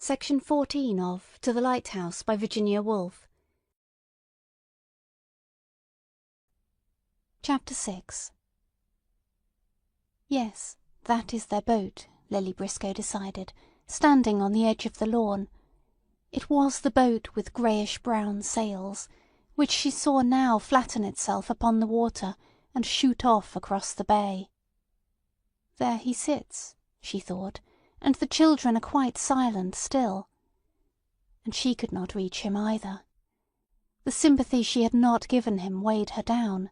Section 14 of To the Lighthouse by Virginia Woolf. Chapter 6. Yes, that is their boat, Lily Briscoe decided, standing on the edge of the lawn. It was the boat with greyish-brown sails, which she saw now flatten itself upon the water and shoot off across the bay. There he sits, she thought, and the children are quite silent still. And she could not reach him either. The sympathy she had not given him weighed her down.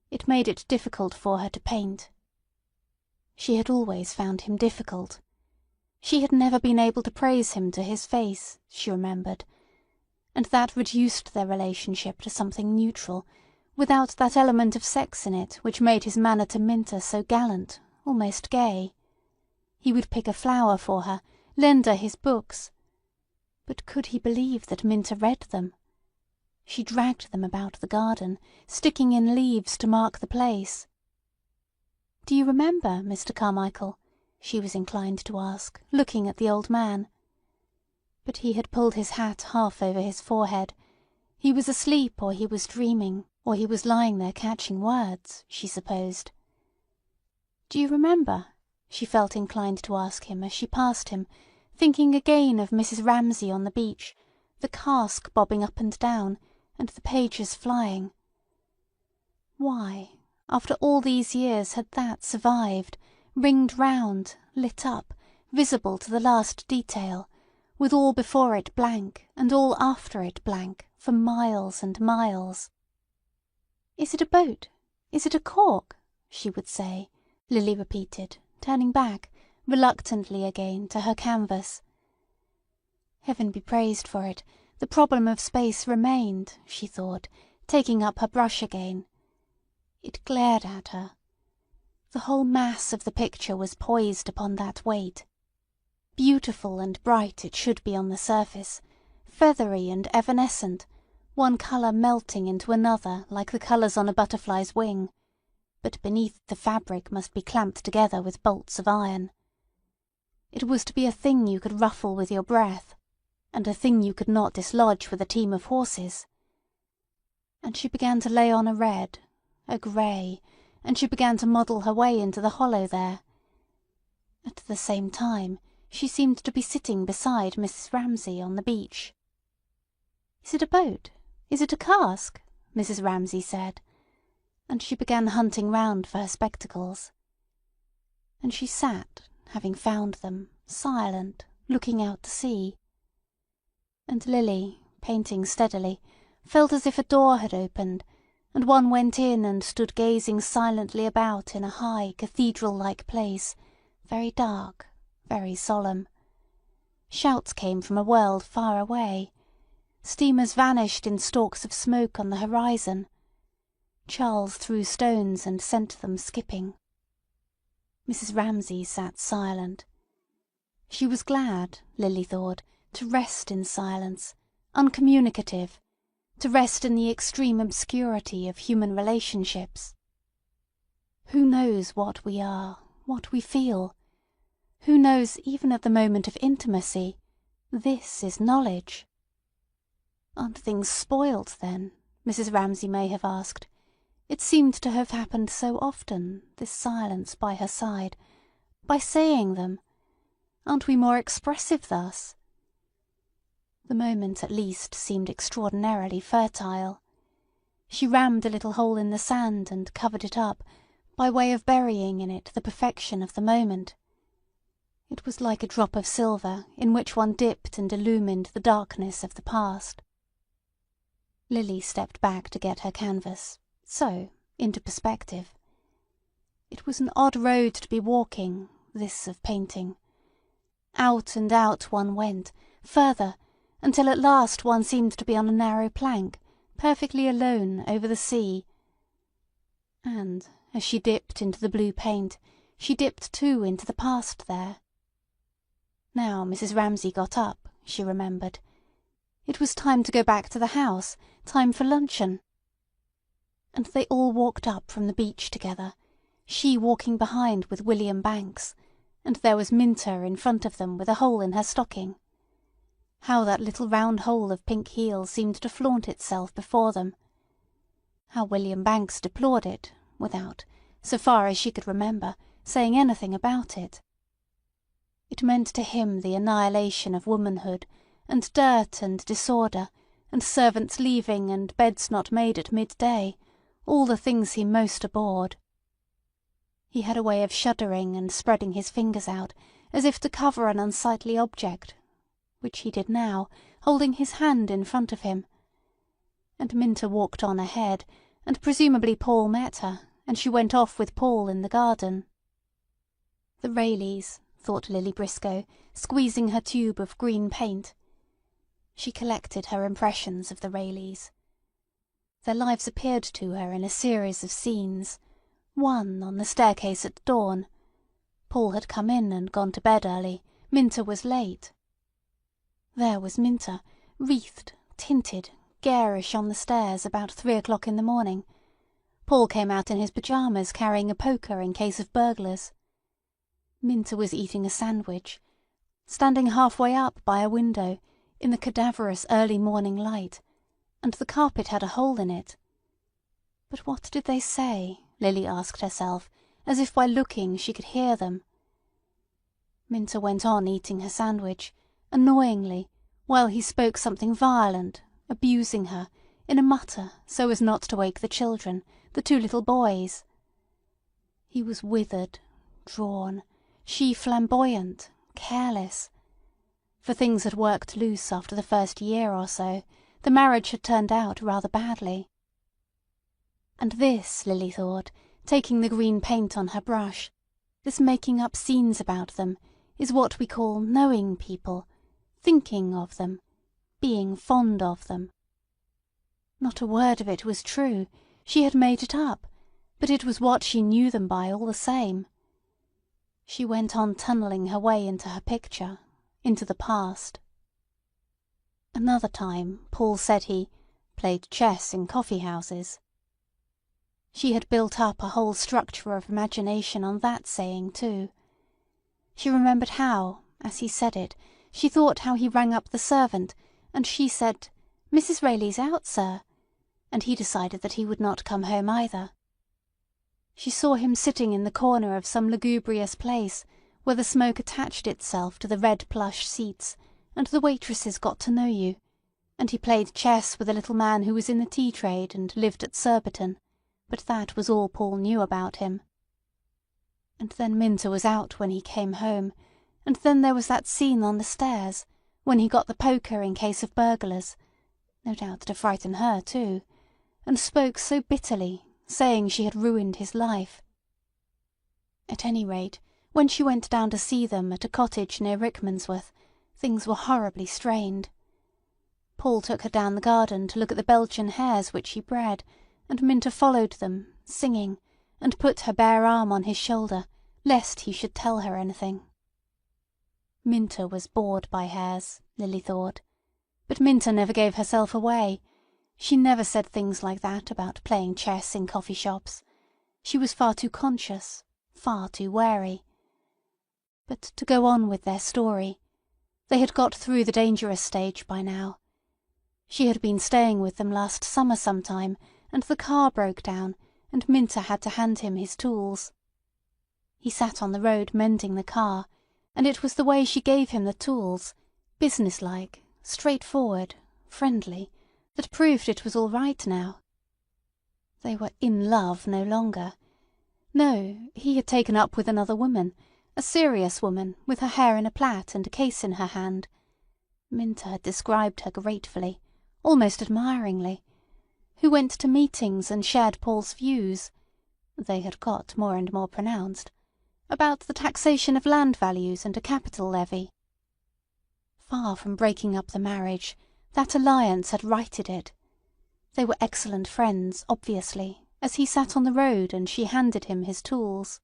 It made it difficult for her to paint. She had always found him difficult. She had never been able to praise him to his face, she remembered, and that reduced their relationship to something neutral, without that element of sex in it which made his manner to Minter so gallant, almost gay. He would pick a flower for her, lend her his books. But could he believe that Minter read them? She dragged them about the garden, sticking in leaves to mark the place. "Do you remember, Mr. Carmichael?" she was inclined to ask, looking at the old man. But he had pulled his hat half over his forehead. He was asleep, or he was dreaming, or he was lying there catching words, she supposed. "Do you remember?" she felt inclined to ask him as she passed him, thinking again of Mrs. Ramsey on the beach, the cask bobbing up and down, and the pages flying. Why, after all these years, had that survived, ringed round, lit up, visible to the last detail, with all before it blank, and all after it blank, for miles and miles? "Is it a boat? Is it a cork?" she would say, Lily repeated, turning back, reluctantly again, to her canvas. Heaven be praised for it, the problem of space remained, she thought, taking up her brush again. It glared at her. The whole mass of the picture was poised upon that weight. Beautiful and bright it should be on the surface, feathery and evanescent, one colour melting into another like the colours on a butterfly's wing, but beneath the fabric must be clamped together with bolts of iron. It was to be a thing you could ruffle with your breath, and a thing you could not dislodge with a team of horses. And she began to lay on a red, a grey, and she began to model her way into the hollow there. At the same time she seemed to be sitting beside Mrs. Ramsey on the beach. "Is it a boat? Is it a cask?" Mrs. Ramsey said, and she began hunting round for her spectacles. And she sat, having found them, silent, looking out to sea. And Lily, painting steadily, felt as if a door had opened, and one went in and stood gazing silently about in a high cathedral-like place, very dark, very solemn. Shouts came from a world far away. Steamers vanished in stalks of smoke on the horizon. Charles threw stones and sent them skipping. Mrs. Ramsey sat silent. She was glad, Lily thought, to rest in silence, uncommunicative, to rest in the extreme obscurity of human relationships. Who knows what we are, what we feel? Who knows even at the moment of intimacy? This is knowledge. Aren't things spoilt, then? Mrs. Ramsey may have asked. It seemed to have happened so often, this silence by her side, by saying them. Aren't we more expressive thus? The moment at least seemed extraordinarily fertile. She rammed a little hole in the sand and covered it up, by way of burying in it the perfection of the moment. It was like a drop of silver in which one dipped and illumined the darkness of the past. Lily stepped back to get her canvas, so, into perspective. It was an odd road to be walking, this of painting. Out and out one went, further, until at last one seemed to be on a narrow plank, perfectly alone over the sea. And, as she dipped into the blue paint, she dipped too into the past there. Now Mrs. Ramsey got up, she remembered. It was time to go back to the house, time for luncheon. And they all walked up from the beach together, she walking behind with William Banks, and there was Minter in front of them with a hole in her stocking. How that little round hole of pink heel seemed to flaunt itself before them. How William Banks deplored it, without, so far as she could remember, saying anything about it. It meant to him the annihilation of womanhood, and dirt and disorder, and servants leaving, and beds not made at midday, all the things he most abhorred. He had a way of shuddering and spreading his fingers out, as if to cover an unsightly object, which he did now, holding his hand in front of him. And Minta walked on ahead, and presumably Paul met her, and she went off with Paul in the garden. The Rayleys, thought Lily Briscoe, squeezing her tube of green paint. She collected her impressions of the Rayleys. Their lives appeared to her in a series of scenes. One on the staircase at dawn. Paul had come in and gone to bed early. Minta was late. There was Minta, wreathed, tinted, garish on the stairs about 3 o'clock in the morning. Paul came out in his pyjamas carrying a poker in case of burglars. Minta was eating a sandwich, standing halfway up by a window, in the cadaverous early morning light, and the carpet had a hole in it. But what did they say? Lily asked herself, as if by looking she could hear them. Minta went on eating her sandwich, annoyingly, while he spoke something violent, abusing her, in a mutter so as not to wake the children, the 2 little boys. He was withered, drawn, she flamboyant, careless. For things had worked loose after the first year or so. The marriage had turned out rather badly. And this, Lily thought, taking the green paint on her brush, this making up scenes about them, is what we call knowing people, thinking of them, being fond of them. Not a word of it was true. She had made it up, but it was what she knew them by all the same. She went on tunnelling her way into her picture, into the past. Another time Paul said he played chess in coffee-houses. She had built up a whole structure of imagination on that saying too. She remembered how, as he said it, she thought how he rang up the servant, and she said, "Mrs. Rayley's out, sir," and he decided that he would not come home either. She saw him sitting in the corner of some lugubrious place, where the smoke attached itself to the red plush seats, and the waitresses got to know you, and he played chess with a little man who was in the tea trade and lived at Surbiton, but that was all Paul knew about him. And then Minta was out when he came home, and then there was that scene on the stairs, when he got the poker in case of burglars, no doubt to frighten her too, and spoke so bitterly, saying she had ruined his life. At any rate, when she went down to see them at a cottage near Rickmansworth, things were horribly strained. Paul took her down the garden to look at the Belgian hares which he bred, and Minta followed them, singing, and put her bare arm on his shoulder, lest he should tell her anything. Minta was bored by hares, Lily thought, but Minta never gave herself away. She never said things like that about playing chess in coffee-shops. She was far too conscious, far too wary. But to go on with their story. They had got through the dangerous stage by now. She had been staying with them last summer sometime, and the car broke down, and Minta had to hand him his tools. He sat on the road mending the car, and it was the way she gave him the tools, businesslike, straightforward, friendly, that proved it was all right now. They were in love no longer. No, he had taken up with another woman, a serious woman, with her hair in a plait and a case in her hand. Minta had described her gratefully, almost admiringly, who went to meetings and shared Paul's views, they had got more and more pronounced, about the taxation of land values and a capital levy. Far from breaking up the marriage, that alliance had righted it. They were excellent friends, obviously, as he sat on the road and she handed him his tools.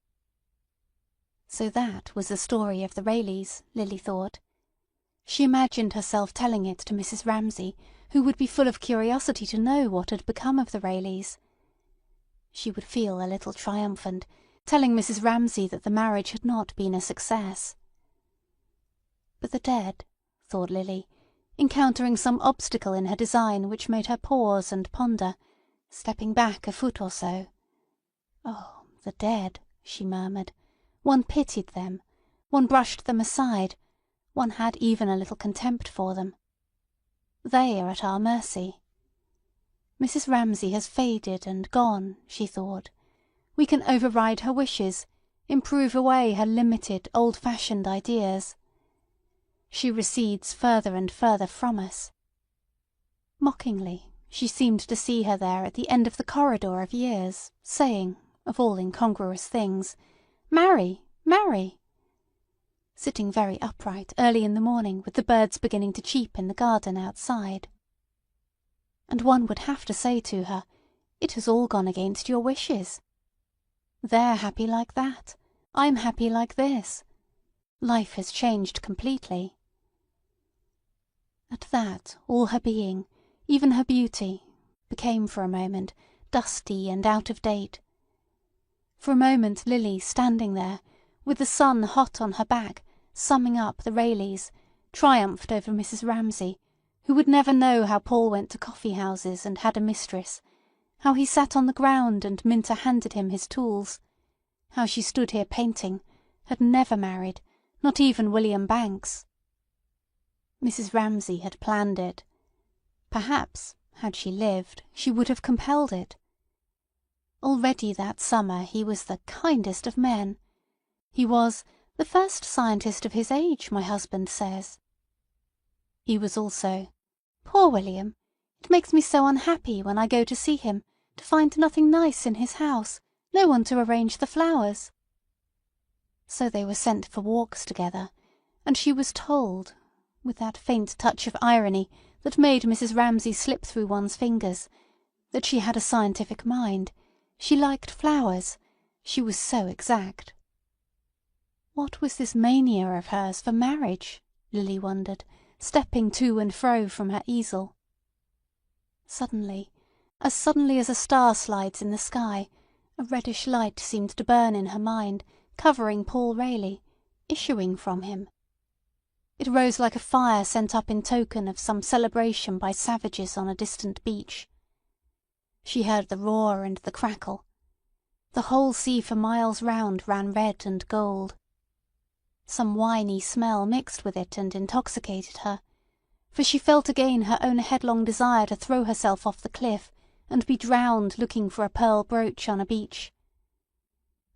So that was the story of the Rayleys, Lily thought. She imagined herself telling it to Mrs. Ramsey, who would be full of curiosity to know what had become of the Rayleys. She would feel a little triumphant, telling Mrs. Ramsey that the marriage had not been a success. But the dead, thought Lily, encountering some obstacle in her design which made her pause and ponder, stepping back a foot or so. "Oh, the dead," she murmured. One pitied them. One brushed them aside. One had even a little contempt for them. They are at our mercy. Mrs. Ramsey has faded and gone, she thought. We can override her wishes, improve away her limited, old-fashioned ideas. She recedes further and further from us. Mockingly, she seemed to see her there at the end of the corridor of years, saying, of all incongruous things, "Marry! Marry!" Sitting very upright early in the morning with the birds beginning to cheep in the garden outside. And one would have to say to her, "It has all gone against your wishes. They're happy like that. I'm happy like this. Life has changed completely." At that all her being, even her beauty, became for a moment dusty and out of date. For a moment Lily, standing there, with the sun hot on her back, summing up the Rayleys, triumphed over Mrs. Ramsey, who would never know how Paul went to coffee-houses and had a mistress, how he sat on the ground and Minter handed him his tools, how she stood here painting, had never married, not even William Banks. Mrs. Ramsey had planned it. Perhaps, had she lived, she would have compelled it. Already that summer he was the kindest of men. He was "the first scientist of his age, my husband says." He was also "Poor William! It makes me so unhappy when I go to see him, to find nothing nice in his house, no one to arrange the flowers." So they were sent for walks together, and she was told, with that faint touch of irony that made Mrs. Ramsey slip through one's fingers, that she had a scientific mind, she liked flowers, she was so exact. What was this mania of hers for marriage? Lily wondered, stepping to and fro from her easel. Suddenly, as suddenly as a star slides in the sky, a reddish light seemed to burn in her mind, covering Paul Rayley, issuing from him. It rose like a fire sent up in token of some celebration by savages on a distant beach. She heard the roar and the crackle. The whole sea for miles round ran red and gold. Some winy smell mixed with it and intoxicated her, for she felt again her own headlong desire to throw herself off the cliff and be drowned looking for a pearl brooch on a beach.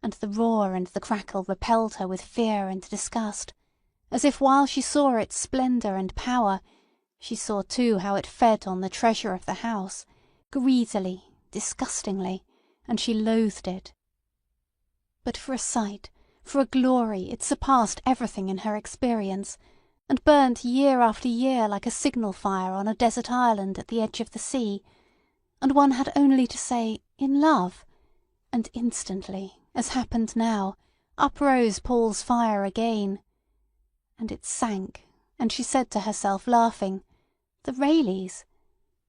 And the roar and the crackle repelled her with fear and disgust, as if while she saw its splendour and power, she saw too how it fed on the treasure of the house, greedily, disgustingly, and she loathed it. But for a sight, for a glory, it surpassed everything in her experience, and burnt year after year like a signal fire on a desert island at the edge of the sea, and one had only to say, "In love," and instantly, as happened now, uprose Paul's fire again. And it sank, and she said to herself, laughing, "The Rayleys!"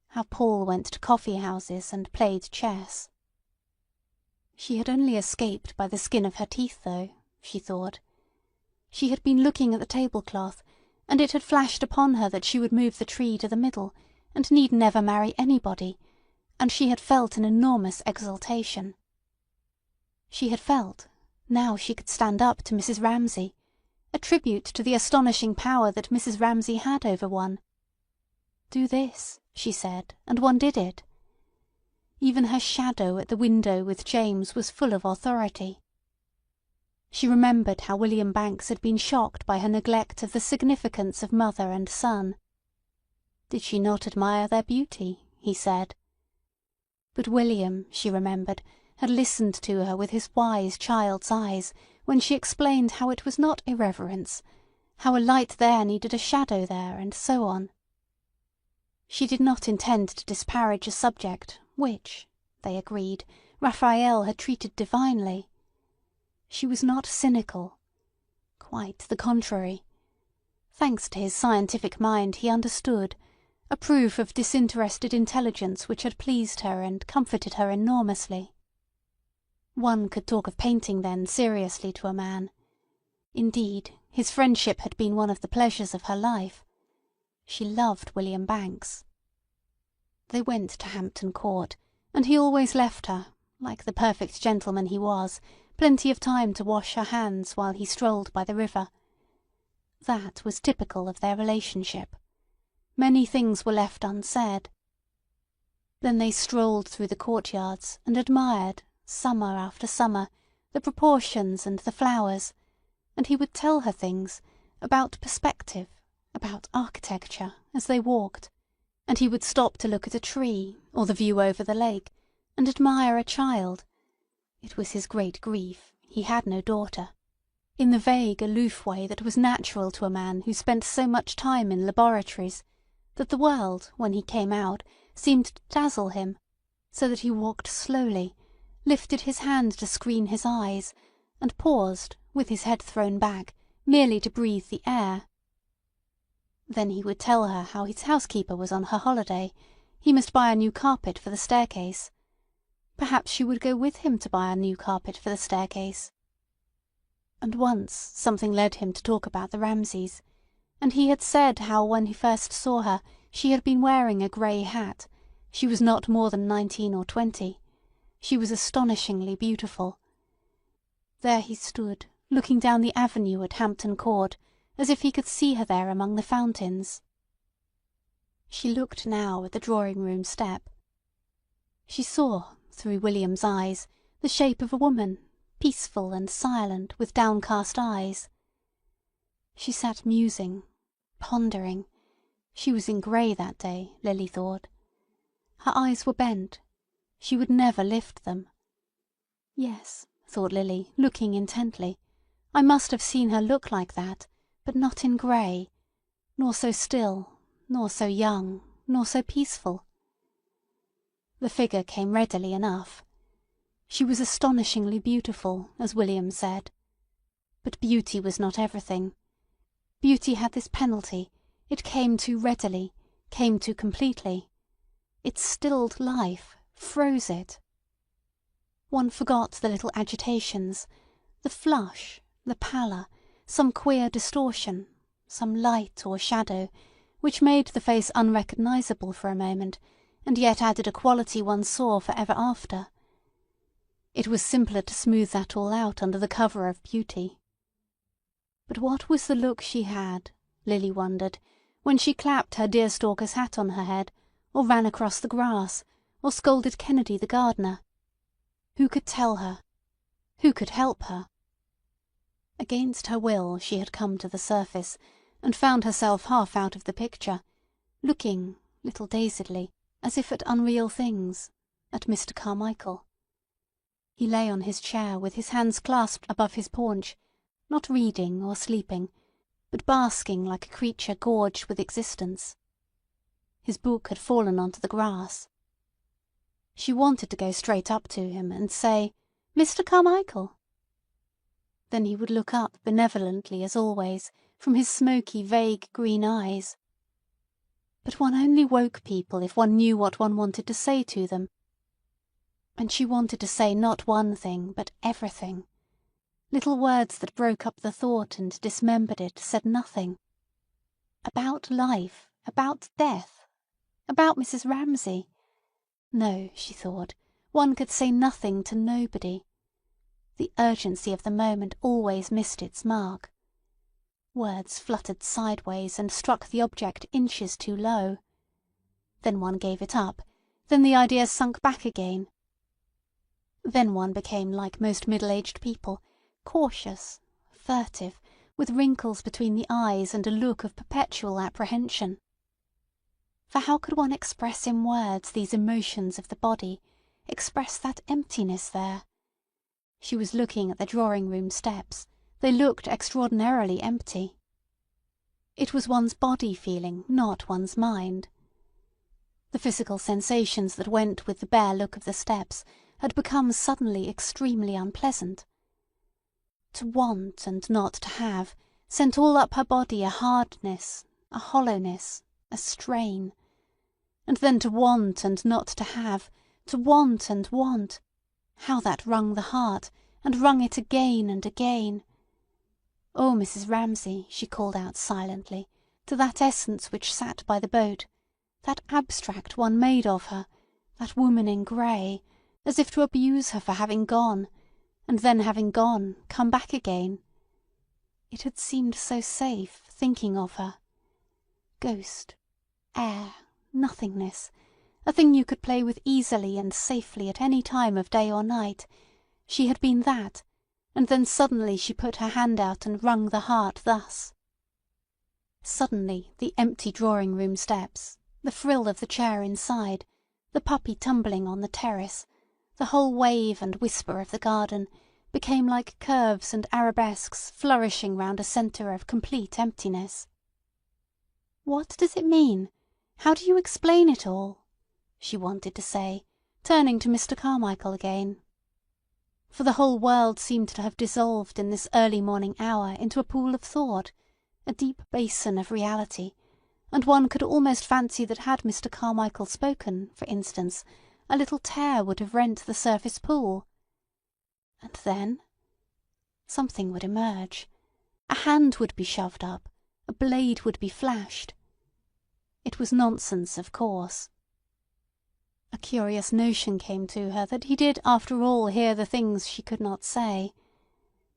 How Paul went to coffee-houses and played chess. She had only escaped by the skin of her teeth, though, she thought. She had been looking at the tablecloth, and it had flashed upon her that she would move the tree to the middle, and need never marry anybody, and she had felt an enormous exultation. She had felt, now she could stand up to Mrs. Ramsey, a tribute to the astonishing power that Mrs. Ramsey had over one. "Do this," she said, and one did it. Even her shadow at the window with James was full of authority. She remembered how William Banks had been shocked by her neglect of the significance of mother and son. Did she not admire their beauty? He said. But William, she remembered, had listened to her with his wise child's eyes when she explained how it was not irreverence, how a light there needed a shadow there, and so on. She did not intend to disparage a subject which, they agreed, Raphael had treated divinely. She was not cynical. Quite the contrary. Thanks to his scientific mind he understood, a proof of disinterested intelligence which had pleased her and comforted her enormously. One could talk of painting then seriously to a man. Indeed, his friendship had been one of the pleasures of her life. She loved William Banks. They went to Hampton Court, and he always left her, like the perfect gentleman he was, plenty of time to wash her hands while he strolled by the river. That was typical of their relationship. Many things were left unsaid. Then they strolled through the courtyards and admired, summer after summer, the proportions and the flowers, and he would tell her things, about perspective, about architecture, as they walked, and he would stop to look at a tree, or the view over the lake, and admire a child. It was his great grief, he had no daughter, in the vague, aloof way that was natural to a man who spent so much time in laboratories, that the world, when he came out, seemed to dazzle him, so that he walked slowly, lifted his hand to screen his eyes, and paused, with his head thrown back, merely to breathe the air. Then he would tell her how his housekeeper was on her holiday. He must buy a new carpet for the staircase. Perhaps she would go with him to buy a new carpet for the staircase. And once something led him to talk about the Ramseys, and he had said how when he first saw her she had been wearing a grey hat. She was not more than 19 or 20. She was astonishingly beautiful. There he stood, looking down the avenue at Hampton Court, as if he could see her there among the fountains. She looked now at the drawing-room step. She saw, through William's eyes, the shape of a woman, peaceful and silent, with downcast eyes. She sat musing, pondering. She was in grey that day, Lily thought. Her eyes were bent. She would never lift them. Yes, thought Lily, looking intently, I must have seen her look like that, but not in grey, nor so still, nor so young, nor so peaceful. The figure came readily enough. She was astonishingly beautiful, as William said. But beauty was not everything. Beauty had this penalty: it came too readily, came too completely. It stilled life, froze it. One forgot the little agitations, the flush, the pallor, some queer distortion, some light or shadow, which made the face unrecognizable for a moment, and yet added a quality one saw for ever after. It was simpler to smooth that all out under the cover of beauty. But what was the look she had, Lily wondered, when she clapped her deerstalker's hat on her head, or ran across the grass, or scolded Kennedy the gardener? Who could tell her? Who could help her? Against her will she had come to the surface, and found herself half out of the picture, looking, little dazedly, as if at unreal things, at Mr. Carmichael. He lay on his chair with his hands clasped above his paunch, not reading or sleeping, but basking like a creature gorged with existence. His book had fallen onto the grass. She wanted to go straight up to him and say, "Mr. Carmichael." Then he would look up benevolently as always, from his smoky, vague green eyes. But one only woke people if one knew what one wanted to say to them. And she wanted to say not one thing, but everything. Little words that broke up the thought and dismembered it said nothing. About life, about death, about Mrs. Ramsey. No, she thought, one could say nothing to nobody. The urgency of the moment always missed its mark. Words fluttered sideways and struck the object inches too low. Then one gave it up, then the idea sunk back again. Then one became like most middle-aged people, cautious, furtive, with wrinkles between the eyes and a look of perpetual apprehension. For how could one express in words these emotions of the body, express that emptiness there? She was looking at the drawing-room steps. They looked extraordinarily empty. It was one's body feeling, not one's mind. The physical sensations that went with the bare look of the steps had become suddenly extremely unpleasant. To want and not to have sent all up her body a hardness, a hollowness, a strain. And then to want and not to have, to want and want. How that wrung the heart, and wrung it again and again. "Oh, Mrs. Ramsey," she called out silently, to that essence which sat by the boat, that abstract one made of her, that woman in grey, as if to abuse her for having gone, and then having gone, come back again. It had seemed so safe, thinking of her. Ghost, air, nothingness, a thing you could play with easily and safely at any time of day or night. She had been that, and then suddenly she put her hand out and wrung the heart thus. Suddenly the empty drawing-room steps, the frill of the chair inside, the puppy tumbling on the terrace, the whole wave and whisper of the garden, became like curves and arabesques flourishing round a centre of complete emptiness. "What does it mean? How do you explain it all?" she wanted to say, turning to Mr. Carmichael again. For the whole world seemed to have dissolved in this early morning hour into a pool of thought, a deep basin of reality, and one could almost fancy that had Mr. Carmichael spoken, for instance, a little tear would have rent the surface pool. And then something would emerge. A hand would be shoved up. A blade would be flashed. It was nonsense, of course. A curious notion came to her that he did after all hear the things she could not say.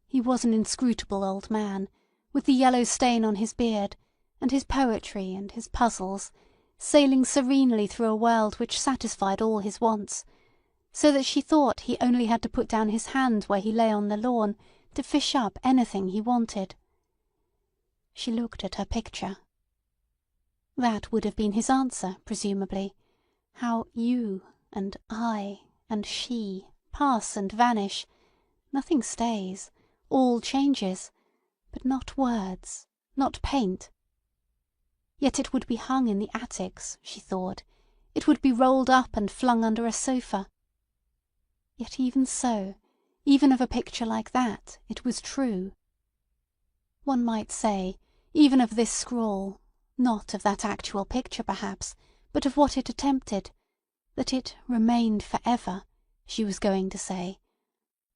He was an inscrutable old man, with the yellow stain on his beard, and his poetry and his puzzles, sailing serenely through a world which satisfied all his wants, so that she thought he only had to put down his hand where he lay on the lawn to fish up anything he wanted. She looked at her picture. That would have been his answer, presumably. How you and I and she pass and vanish. Nothing stays. All changes. But not words. Not paint. Yet it would be hung in the attics, she thought. It would be rolled up and flung under a sofa. Yet even so, even of a picture like that, it was true. One might say, even of this scrawl, not of that actual picture perhaps, but of what it attempted, that it remained for ever, she was going to say,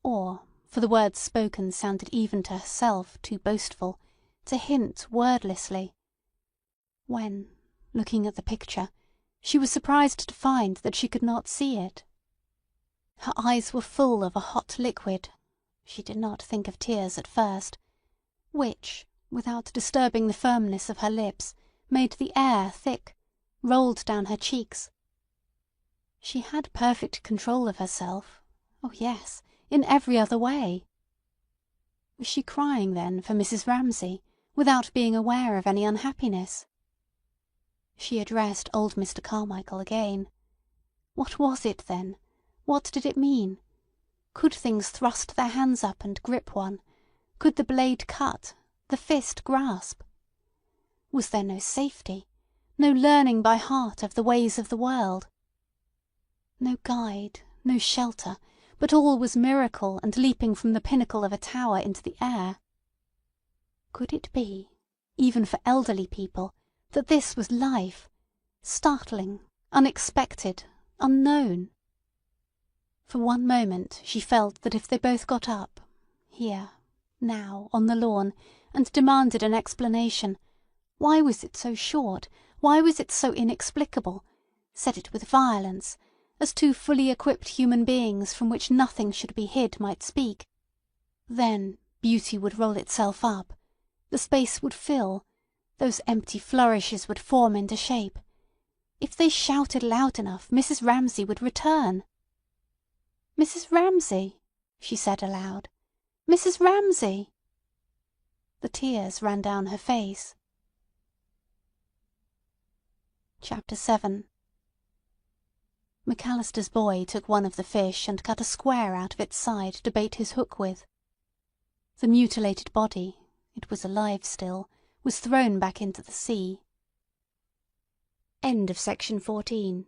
or, for the words spoken sounded even to herself too boastful, to hint wordlessly. When, looking at the picture, she was surprised to find that she could not see it. Her eyes were full of a hot liquid, she did not think of tears at first, which, without disturbing the firmness of her lips, made the air thick, rolled down her cheeks. She had perfect control of herself. Oh yes, in every other way. Was she crying then for Mrs. Ramsey, without being aware of any unhappiness? She addressed old Mr. Carmichael again. What was it then? What did it mean? Could things thrust their hands up and grip one? Could the blade cut, the fist grasp? Was there no safety, no learning by heart of the ways of the world? No guide, no shelter, but all was miracle and leaping from the pinnacle of a tower into the air. Could it be, even for elderly people, that this was life, startling, unexpected, unknown? For one moment she felt that if they both got up, here, now, on the lawn, and demanded an explanation, why was it so short, why was it so inexplicable, said it with violence, as two fully equipped human beings from which nothing should be hid might speak, then beauty would roll itself up, the space would fill, those empty flourishes would form into shape. If they shouted loud enough, Mrs. Ramsey would return. "Mrs. Ramsey," she said aloud. "Mrs. Ramsey." The tears ran down her face. Chapter 7. McAllister's boy took one of the fish and cut a square out of its side to bait his hook with. The mutilated body, it was alive still, was thrown back into the sea. End of section 14.